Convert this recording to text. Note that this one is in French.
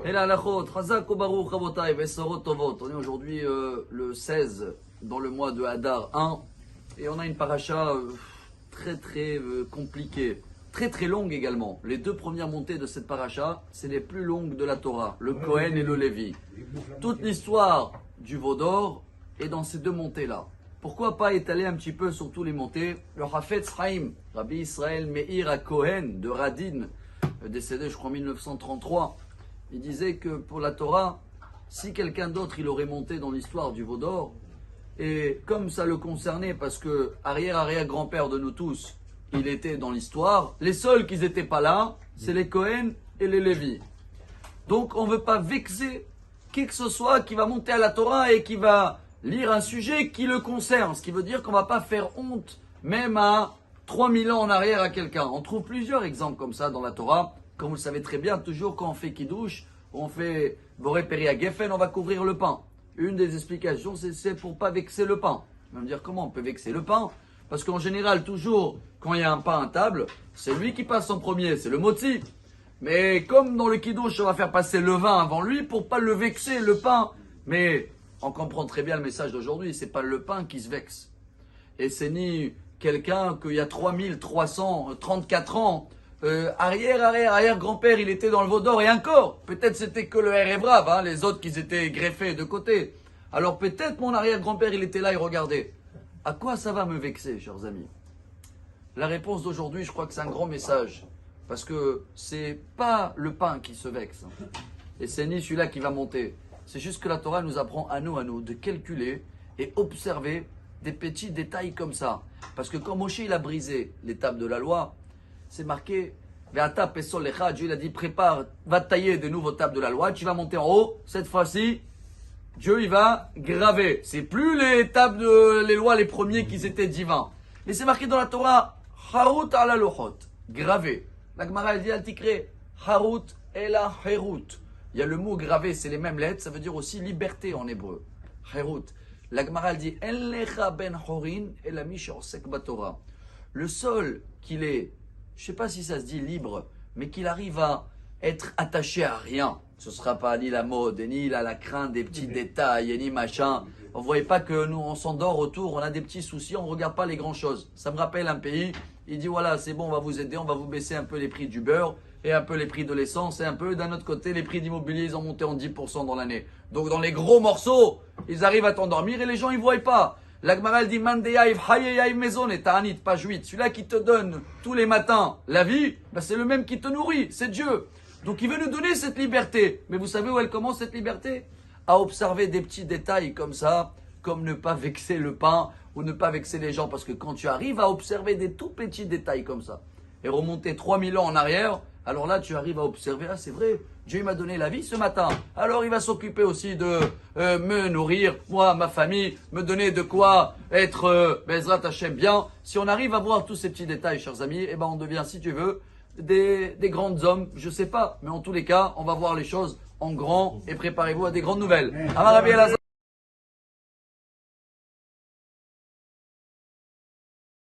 Et là, l'achot, Chazak ou Baruch Rabotai, Vesorot Tovot. On est aujourd'hui le 16 dans le mois de Hadar 1 et on a une paracha très compliquée, très longue également. Les deux premières montées de cette paracha, c'est les plus longues de la Torah, le Kohen et le Lévi. Toute l'histoire du Vaudor est dans ces deux montées-là. Pourquoi pas étaler un petit peu sur tous les montées? Le Hafetz Chaim, Rabbi Israël Meir HaKohen de Radin, décédé je crois en 1933, il disait que pour la Torah, si quelqu'un d'autre il aurait monté dans l'histoire du Vaudor, et comme ça le concernait parce que arrière-grand-père de nous tous, il était dans l'histoire, les seuls qui n'étaient pas là, c'est les Kohen et les Lévi. Donc on ne veut pas vexer qui que ce soit qui va monter à la Torah et qui va lire un sujet qui le concerne, ce qui veut dire qu'on ne va pas faire honte même à 3000 ans en arrière à quelqu'un. On trouve plusieurs exemples comme ça dans la Torah. Comme vous le savez très bien, toujours quand on fait Kiddush, on fait Boré Peria Geffen, on va couvrir le pain. Une des explications, c'est pour ne pas vexer le pain. On va me dire comment on peut vexer le pain? Parce qu'en général, toujours, quand il y a un pain à table, c'est lui qui passe en premier, c'est le motzi. Mais comme dans le Kiddush, on va faire passer le vin avant lui pour pas le vexer, le pain. Mais on comprend très bien le message d'aujourd'hui, c'est pas le pain qui se vexe. Et c'est ni quelqu'un qu'il y a 3334 ans, arrière-grand-père, il était dans le Vaudor et encore, peut-être c'était que le Erev-Rav, hein, les autres qui étaient greffés de côté. Alors peut-être mon arrière-grand-père, il était là et regardait. À quoi ça va me vexer, chers amis? La réponse d'aujourd'hui, je crois que c'est un grand message. Parce que c'est pas le pain qui se vexe. Et c'est ni celui-là qui va monter. C'est juste que la Torah nous apprend à nous, de calculer et observer des petits détails comme ça. Parce que quand Moshe il a brisé les tables de la loi, c'est marqué, Dieu il a dit, prépare, va tailler de nouveaux tables de la loi, tu vas monter en haut, cette fois-ci, Dieu il va graver. C'est plus les tables les lois, les premiers qui étaient divins. Mais c'est marqué dans la Torah, Harut ala lohot, gravé. La Gemara elle dit, al-tikre, Harut ela herut. Il y a le mot gravé, c'est les mêmes lettres, ça veut dire aussi liberté en hébreu. Herut. La Gemara elle dit, Elecha ben horin elami she'osek batorah. Le seul qu'il est, je ne sais pas si ça se dit libre, mais qu'il arrive à être attaché à rien. Ce ne sera pas ni la mode, ni la crainte des petits détails, ni machin. On ne voyait pas que nous, on s'endort autour, on a des petits soucis, on ne regarde pas les grandes choses. Ça me rappelle un pays, il dit voilà, c'est bon, on va vous aider, on va vous baisser un peu les prix du beurre, et un peu les prix de l'essence, et un peu, d'un autre côté, les prix d'immobilier, ils ont monté en 10% dans l'année. Donc dans les gros morceaux, ils arrivent à t'endormir et les gens, ils ne voient pas. La Gemara dit Mandeyaïv, Hayeyaïv Maison et Ta'anit, page 8. Celui-là qui te donne tous les matins la vie, c'est le même qui te nourrit, c'est Dieu. Donc il veut nous donner cette liberté. Mais vous savez où elle commence cette liberté? À observer des petits détails comme ça, comme ne pas vexer le pain ou ne pas vexer les gens. Parce que quand tu arrives à observer des tout petits détails comme ça, et remonter 3000 ans en arrière, alors là tu arrives à observer, ah c'est vrai, Dieu m'a donné la vie ce matin, alors il va s'occuper aussi de me nourrir, moi, ma famille, me donner de quoi être Bezrat Hashem bien. Si on arrive à voir tous ces petits détails, chers amis, eh ben on devient, si tu veux, des grands hommes, je sais pas, mais en tous les cas, on va voir les choses en grand et préparez-vous à des grandes nouvelles.